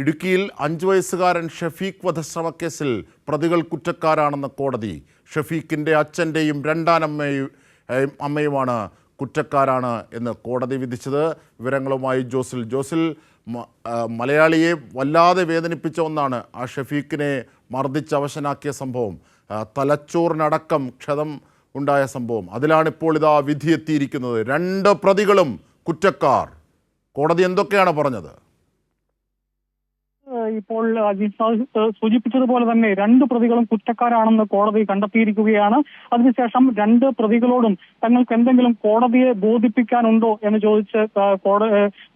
ഇടുക്കിയിൽ 5 വയസ്സുകാരൻ ഷഫീഖ് വധശ്രമക്കേസിൽ പ്രതികൾ കുറ്റക്കാരാണെന്ന് കോടതി. ഷഫീഖിൻ്റെ അച്ഛൻ്റെയും അമ്മയുമാണ് കുറ്റക്കാരാണ് എന്ന് കോടതി വിധിച്ചത്. വിവരങ്ങളുമായി ജോസിൽ മലയാളിയെ വല്ലാതെ വേദനിപ്പിച്ച ഒന്നാണ് ആ ഷഫീഖിനെ മർദ്ദിച്ച് അവശനാക്കിയ സംഭവം. തലച്ചോറിനടക്കം ക്ഷതം ഉണ്ടായ സംഭവം. അതിലാണിപ്പോൾ ഇതാ വിധിയെത്തിയിരിക്കുന്നത്. 2 പ്രതികളും കുറ്റക്കാർ. കോടതി എന്തൊക്കെയാണ് പറഞ്ഞത്? ഇപ്പോൾ സൂചിപ്പിച്ചതുപോലെ തന്നെ 2 പ്രതികളും കുറ്റക്കാരാണെന്ന് കോടതി കണ്ടെത്തിയിരിക്കുകയാണ്. അതിനുശേഷം 2 പ്രതികളോടും തങ്ങൾക്ക് എന്തെങ്കിലും കോടതിയെ ബോധിപ്പിക്കാനുണ്ടോ എന്ന് ചോദിച്ച്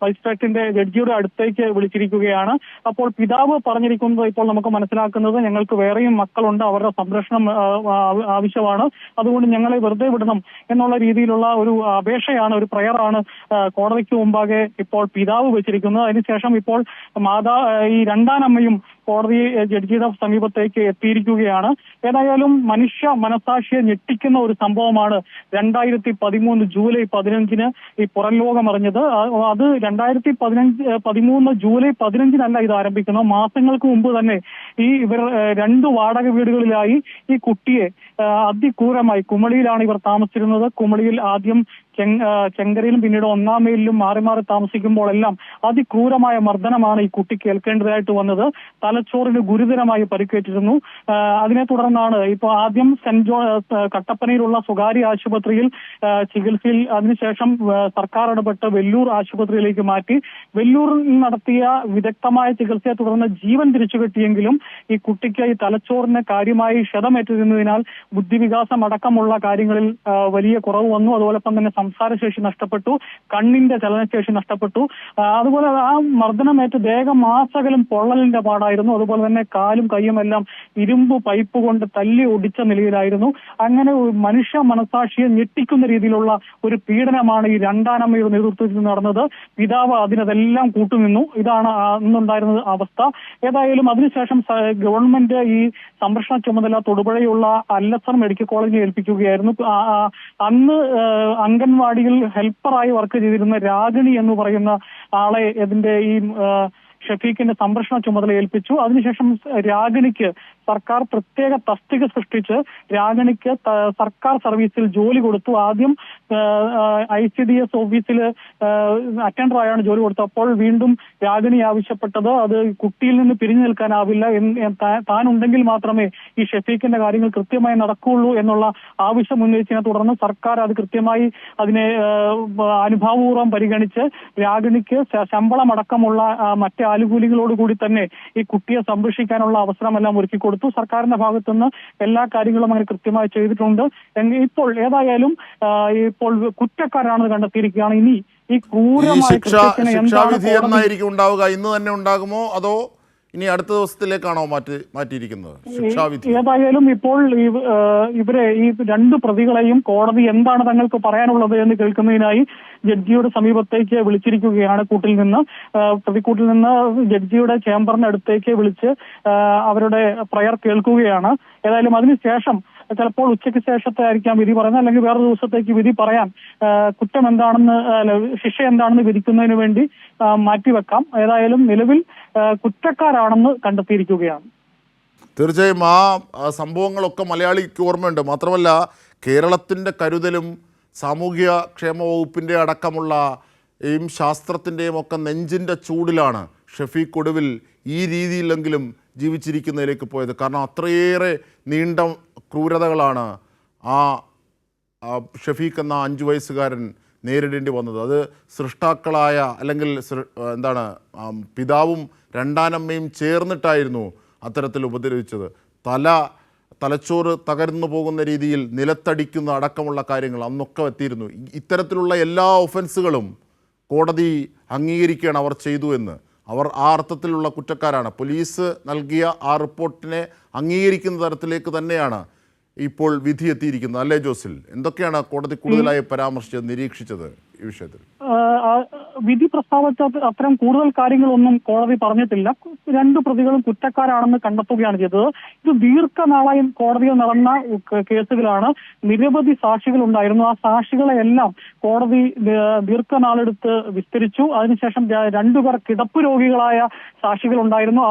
മജിസ്ട്രേറ്റിന്റെ ജഡ്ജിയുടെ അടുത്തേക്ക് വിളിച്ചിരിക്കുകയാണ്. അപ്പോൾ പിതാവ് പറഞ്ഞിരിക്കുന്നത് ഇപ്പോൾ നമുക്ക് മനസ്സിലാക്കുന്നത്, ഞങ്ങൾക്ക് വേറെയും മക്കളുണ്ട്, അവരുടെ സംരക്ഷണം ആവശ്യമാണ്, അതുകൊണ്ട് ഞങ്ങളെ വെറുതെ വിടണം എന്നുള്ള രീതിയിലുള്ള ഒരു അപേക്ഷയാണ്, ഒരു പ്രയറാണ് കോടതിക്ക് മുമ്പാകെ ഇപ്പോൾ പിതാവ് വെച്ചിരിക്കുന്നത്. അതിനുശേഷം ഇപ്പോൾ ഈ രണ്ടാനമ്മയും കോടതി ജഡ്ജിയുടെ സമീപത്തേക്ക് എത്തിയിരിക്കുകയാണ്. ഏതായാലും മനുഷ്യ മനസാക്ഷിയെ ഞെട്ടിക്കുന്ന ഒരു സംഭവമാണ് 2013 ജൂലൈ 15 ഈ പുറം ലോകം അറിഞ്ഞത്. അത് 2013 ജൂലൈ 15 ഇത് ആരംഭിക്കുന്നത്. മാസങ്ങൾക്ക് മുമ്പ് തന്നെ ഇവർ 2 വാടക വീടുകളിലായി ഈ കുട്ടിയെ അതിക്രൂരമായി, കുമളിയിലാണ് ഇവർ താമസിച്ചിരുന്നത്. കുമളിയിൽ ആദ്യം ചെങ്കരയിലും പിന്നീട് 1-ാം മൈലിലും മാറി മാറി താമസിക്കുമ്പോഴെല്ലാം അതിക്രൂരമായ മർദ്ദനമാണ് ഈ കുട്ടിക്ക് ഏൽക്കേണ്ടതായിട്ട് വന്നത്. തലച്ചോറിന് ഗുരുതരമായി പരിക്കേറ്റിരുന്നു. അതിനെ തുടർന്നാണ് ഇപ്പോൾ ആദ്യം കട്ടപ്പനയിലുള്ള സ്വകാര്യ ആശുപത്രിയിൽ ചികിത്സയിൽ, അതിനുശേഷം സർക്കാർ ഇടപെട്ട് വെല്ലൂർ ആശുപത്രിയിലേക്ക് മാറ്റി. വെല്ലൂരിൽ നടത്തിയ വിദഗ്ധമായ ചികിത്സയെ തുടർന്ന് ജീവൻ തിരിച്ചു കിട്ടിയെങ്കിലും ഈ കുട്ടിക്ക് ഈ തലച്ചോറിന് കാര്യമായി ക്ഷതമേറ്റിരുന്നതിനാൽ ബുദ്ധിവികാസം അടക്കമുള്ള കാര്യങ്ങളിൽ വലിയ കുറവ് വന്നു. അതുപോലൊപ്പം തന്നെ സംസാരശേഷി നഷ്ടപ്പെട്ടു, കണ്ണിന്റെ ചലനശേഷി നഷ്ടപ്പെട്ടു. അതുപോലെ ആ മർദ്ദനമേറ്റ് ദേഹമാസകലം പൊള്ളലിന്റെ പാടായിരുന്നു. അതുപോലെ തന്നെ കാലും കൈയും എല്ലാം ഇരുമ്പ് പൈപ്പ് കൊണ്ട് തല്ലി ഒടിച്ച നിലയിലായിരുന്നു. അങ്ങനെ മനുഷ്യ മനസാക്ഷിയെ ഞെട്ടിക്കുന്ന രീതിയിലുള്ള ഒരു പീഡനമാണ് ഈ രണ്ടാനമ്മയുടെ നേതൃത്വത്തിൽ നടന്നത്. പിതാവ് അതിനെല്ലാം കൂട്ടുനിന്നു. ഇതാണ് അന്നുണ്ടായിരുന്ന അവസ്ഥ. ഏതായാലും അതിനുശേഷം ഗവൺമെന്റ് ഈ സംരക്ഷണ ചുമതല തൊടുപുഴയുള്ള അല്ലസർ മെഡിക്കൽ കോളേജിൽ ഏൽപ്പിക്കുകയായിരുന്നു. അന്ന് അംഗൻവാടിയിൽ ഹെൽപ്പറായി വർക്ക് ചെയ്തിരുന്ന രാഗിണി എന്ന് പറയുന്ന ആളെ ഇതിന്റെ ഈ ഷഫീഖിന്റെ സംരക്ഷണ ചുമതല ഏൽപ്പിച്ചു. അതിനുശേഷം രാഗിണിക്ക് സർക്കാർ പ്രത്യേക തസ്തിക സൃഷ്ടിച്ച് രാഗിണിക്ക് സർക്കാർ സർവീസിൽ ജോലി കൊടുത്തു. ആദ്യം ICDS ഓഫീസിൽ അറ്റൻഡറായാണ് ജോലി കൊടുത്തത്. അപ്പോൾ വീണ്ടും രാഗിണി ആവശ്യപ്പെട്ടത് അത് കുട്ടിയിൽ നിന്ന് പിരിഞ്ഞു നിൽക്കാനാവില്ല, താൻ ഉണ്ടെങ്കിൽ മാത്രമേ ഈ ഷഫീഖിന്റെ കാര്യങ്ങൾ കൃത്യമായി നടക്കുകയുള്ളൂ എന്നുള്ള ആവശ്യം ഉന്നയിച്ചതിനെ തുടർന്ന് സർക്കാർ അത് കൃത്യമായി അതിനെ അനുഭാവപൂർവ്വം പരിഗണിച്ച് രാഗിണിക്ക് ശമ്പളമടക്കമുള്ള മറ്റ് ആനുകൂല്യങ്ങളോടുകൂടി തന്നെ ഈ കുട്ടിയെ സംരക്ഷിക്കാനുള്ള അവസരമെല്ലാം ഒരുക്കി കൊടുത്തു. സർക്കാരിന്റെ ഭാഗത്തുനിന്ന് എല്ലാ കാര്യങ്ങളും അങ്ങനെ കൃത്യമായി ചെയ്തിട്ടുണ്ട്. ഇപ്പോൾ ഏതായാലും ഇപ്പോൾ കുറ്റക്കാരാണെന്ന് കണ്ടെത്തിയിരിക്കുകയാണ്. ഇനി ഈ ക്രൂരമായ ശിക്ഷാവിധി എന്നായിരിക്കും ഉണ്ടാവുക? ഇന്ന് തന്നെ ഉണ്ടാകുമോ അതോ ഇനി അടുത്ത ദിവസത്തിലേക്കാണോ മാറ്റിയിരിക്കുന്നത് ശിക്ഷാവിധി? ഏതായാലും ഇപ്പോൾ ഇവരെ ഈ 2 പ്രതികളെയും കോടതി എന്താണ് തങ്ങൾക്ക് പറയാനുള്ളത് എന്ന് കേൾക്കുന്നതിനായി ജഡ്ജിയുടെ സമീപത്തേക്ക് വിളിച്ചിരിക്കുകയാണ്. പ്രതിക്കൂട്ടിൽ നിന്ന് ജഡ്ജിയുടെ ചേംബറിന് അടുത്തേക്ക് വിളിച്ച് അവരുടെ പ്രയർ കേൾക്കുകയാണ്. ഏതായാലും അതിനുശേഷം ചിലപ്പോൾ ഉച്ചയ്ക്ക് ശേഷത്തെ ആയിരിക്കാം വിധി പറയുന്നത്, അല്ലെങ്കിൽ വേറെ ദിവസത്തേക്ക് വിധി പറയാൻ കുറ്റം എന്താണെന്ന് ശിക്ഷ എന്താണെന്ന് വിധിക്കുന്നതിന് വേണ്ടി മാറ്റിവെക്കാം. ഏതായാലും നിലവിൽ കുറ്റക്കാരാണെന്ന് കണ്ടെത്തിയിരിക്കുകയാണ്. തീർച്ചയായും ആ സംഭവങ്ങളൊക്കെ മലയാളിക്ക് ഓർമ്മയുണ്ട്. മാത്രമല്ല കേരളത്തിൻ്റെ കരുതലും സാമൂഹ്യ ക്ഷേമ വകുപ്പിൻ്റെ അടക്കമുള്ള ശാസ്ത്രത്തിൻ്റെയും ഒക്കെ നെഞ്ചിൻ്റെ ചൂടിലാണ് ഷഫീഖ് ഒടുവിൽ ഈ രീതിയിലെങ്കിലും ജീവിച്ചിരിക്കുന്നതിലേക്ക് പോയത്. കാരണം അത്രയേറെ നീണ്ട ക്രൂരതകളാണ് ആ ഷഫീഖ് എന്ന 5 വയസ്സുകാരൻ നേരിടേണ്ടി വന്നത്. അത് സൃഷ്ടാക്കളായ അല്ലെങ്കിൽ പിതാവും രണ്ടാനമ്മയും ചേർന്നിട്ടായിരുന്നു അത്തരത്തിൽ ഉപദ്രവിച്ചത്. തലച്ചോറ് തകർന്നു പോകുന്ന രീതിയിൽ നിലത്തടിക്കുന്ന അടക്കമുള്ള കാര്യങ്ങൾ അന്നൊക്കെ എത്തിയിരുന്നു. ഇത്തരത്തിലുള്ള എല്ലാ ഒഫൻസുകളും കോടതി അംഗീകരിക്കുകയാണ് അവർ ചെയ്തു എന്ന്. അവർ ആ അർത്ഥത്തിലുള്ള കുറ്റക്കാരാണ്. പോലീസ് നൽകിയ ആ റിപ്പോർട്ടിനെ അംഗീകരിക്കുന്ന തരത്തിലേക്ക് തന്നെയാണ് ഇപ്പോൾ വിധി എത്തിയിരിക്കുന്നത്. അല്ലേ ജോസിൽ? എന്തൊക്കെയാണ് കോടതി കൂടുതലായി പരാമർശിച്ചത്, നിരീക്ഷിച്ചത് ഈ വിഷയത്തിൽ? വിധി പ്രസ്താവത്തിൽ അത്തരം കൂടുതൽ കാര്യങ്ങളൊന്നും കോടതി പറഞ്ഞിട്ടില്ല. രണ്ട് പ്രതികളും കുറ്റക്കാരാണെന്ന് കണ്ടെത്തുകയാണ് ചെയ്തത്. ഇത് ദീർഘനാളായി കോടതിയിൽ നടന്ന കേസുകളാണ്. നിരവധി സാക്ഷികൾ ഉണ്ടായിരുന്നു. ആ സാക്ഷികളെ എല്ലാം കോടതി ദീർഘനാളെടുത്ത് വിസ്തരിച്ചു. അതിനുശേഷം രണ്ടുപേർ കിടപ്പ് രോഗികളായ സാക്ഷികൾ ഉണ്ടായിരുന്നു.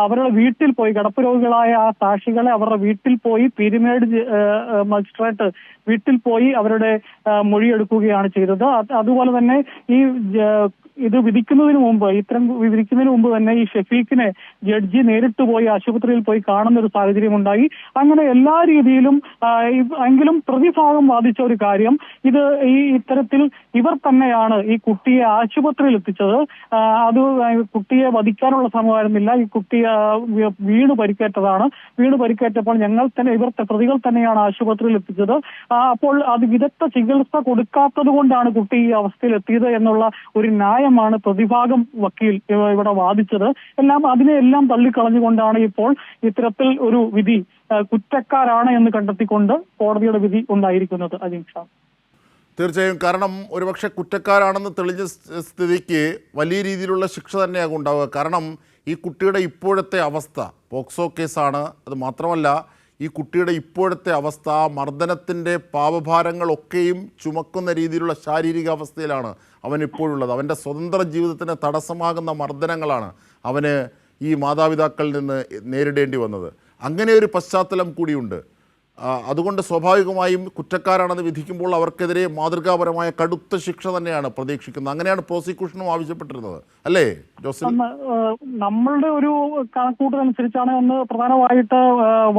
അവരുടെ വീട്ടിൽ പോയി, കിടപ്പ് രോഗികളായ ആ സാക്ഷികളെ അവരുടെ വീട്ടിൽ പോയി പീരുമേട് മജിസ്ട്രേറ്റ് വീട്ടിൽ പോയി അവരുടെ മൊഴിയെടുക്കുകയാണ് ചെയ്തത്. അതുപോലെ തന്നെ ഇത് വിധിക്കുന്നതിന് മുമ്പ് തന്നെ ഈ ഷഫീഖിനെ ജഡ്ജി നേരിട്ട് പോയി ആശുപത്രിയിൽ പോയി കാണുന്ന ഒരു സാഹചര്യം ഉണ്ടായി. അങ്ങനെ എല്ലാ രീതിയിലും എങ്കിലും പ്രതിഭാഗം വാദിച്ച ഒരു കാര്യം, ഇത്തരത്തിൽ ഇവർ തന്നെയാണ് ഈ കുട്ടിയെ ആശുപത്രിയിൽ എത്തിച്ചത്. അത് കുട്ടിയെ വധിക്കാനുള്ള ശ്രമമായിരുന്നില്ല. ഈ കുട്ടിയെ വീണ് പരിക്കേറ്റതാണ്. വീണ് പരിക്കേറ്റപ്പോൾ പ്രതികൾ തന്നെയാണ് ആശുപത്രിയിൽ എത്തിച്ചത്. അപ്പോൾ അത് വിദഗ്ധ ചികിത്സ കൊടുക്കാത്തത് കൊണ്ടാണ് കുട്ടി ഈ അവസ്ഥയിൽ എത്തിയത് എന്നുള്ള ഒരു ന്യായമാണ് പ്രതിഭാഗം വക്കീൽ ഇവിടെ വാദിച്ചത്. അതിനെല്ലാം തള്ളിക്കളഞ്ഞുകൊണ്ടാണ് ഇപ്പോൾ ഇത്തരത്തിൽ ഒരു വിധി കുറ്റക്കാരാണ് എന്ന് കണ്ടെത്തിക്കൊണ്ട് കോടതിയുടെ വിധി ഉണ്ടായിരിക്കുന്നത്. അജിംഷ, തീർച്ചയായും. കാരണം ഒരുപക്ഷെ കുറ്റക്കാരാണെന്ന് തെളിഞ്ഞ സ്ഥിതിക്ക് വലിയ രീതിയിലുള്ള ശിക്ഷ തന്നെയാകും ഉണ്ടാവുക. കാരണം ഈ കുട്ടിയുടെ ഇപ്പോഴത്തെ അവസ്ഥ പോക്സോ കേസാണ്. അത് മാത്രമല്ല, ഈ കുട്ടിയുടെ ഇപ്പോഴത്തെ അവസ്ഥ, മർദ്ദനത്തിൻ്റെ പാപഭാരങ്ങളൊക്കെയും ചുമക്കുന്ന രീതിയിലുള്ള ശാരീരികാവസ്ഥയിലാണ് അവൻ ഇപ്പോഴുള്ളത്. അവൻ്റെ സ്വതന്ത്ര ജീവിതത്തിന് തടസ്സമാകുന്ന മർദ്ദനങ്ങളാണ് അവന് ഈ മാതാപിതാക്കളിൽ നിന്ന് നേരിടേണ്ടി വന്നത്. അങ്ങനെ ഒരു പശ്ചാത്തലം കൂടിയുണ്ട്. അതുകൊണ്ട് സ്വാഭാവികമായും കുറ്റക്കാരാണെന്ന് വിധിക്കുമ്പോൾ അവർക്കെതിരെ മാതൃകാപരമായ കടുത്ത ശിക്ഷ തന്നെയാണ് പ്രതീക്ഷിക്കുന്നത്. അങ്ങനെയാണ് പ്രോസിക്യൂഷനും ആവശ്യപ്പെട്ടിരുന്നത്, അല്ലേ ജോസഫ്? നമ്മളുടെ ഒരു കണക്കൂട്ടലനുസരിച്ചാണ് പ്രധാനമായിട്ട്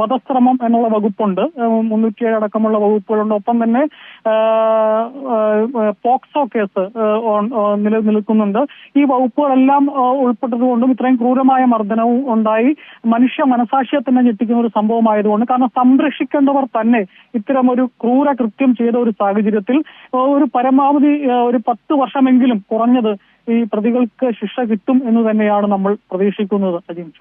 വധശ്രമം എന്നുള്ള വകുപ്പുണ്ട്, 307 അടക്കമുള്ള വകുപ്പുകളുണ്ട്. ഒപ്പം തന്നെ പോക്സോ കേസ് നിലനിൽക്കുന്നുണ്ട്. ഈ വകുപ്പുകളെല്ലാം ഉൾപ്പെട്ടതുകൊണ്ടും ഇത്രയും ക്രൂരമായ മർദ്ദനവും ഉണ്ടായി മനുഷ്യ മനസാക്ഷിയെ തന്നെ ഞെട്ടിക്കുന്ന ഒരു സംഭവമായതുകൊണ്ട്, കാരണം സംരക്ഷിക്കേണ്ടവർ തന്നെ ഇത്തരം ഒരു ക്രൂര കൃത്യം ചെയ്ത ഒരു സാഹചര്യത്തിൽ ഒരു പരമാവധി ഒരു 10 വർഷമെങ്കിലും കുറഞ്ഞത് ഈ പ്രതികൾക്ക് ശിക്ഷ കിട്ടും എന്ന് തന്നെയാണ് നമ്മൾ പ്രതീക്ഷിക്കുന്നത്. അജിംഷ.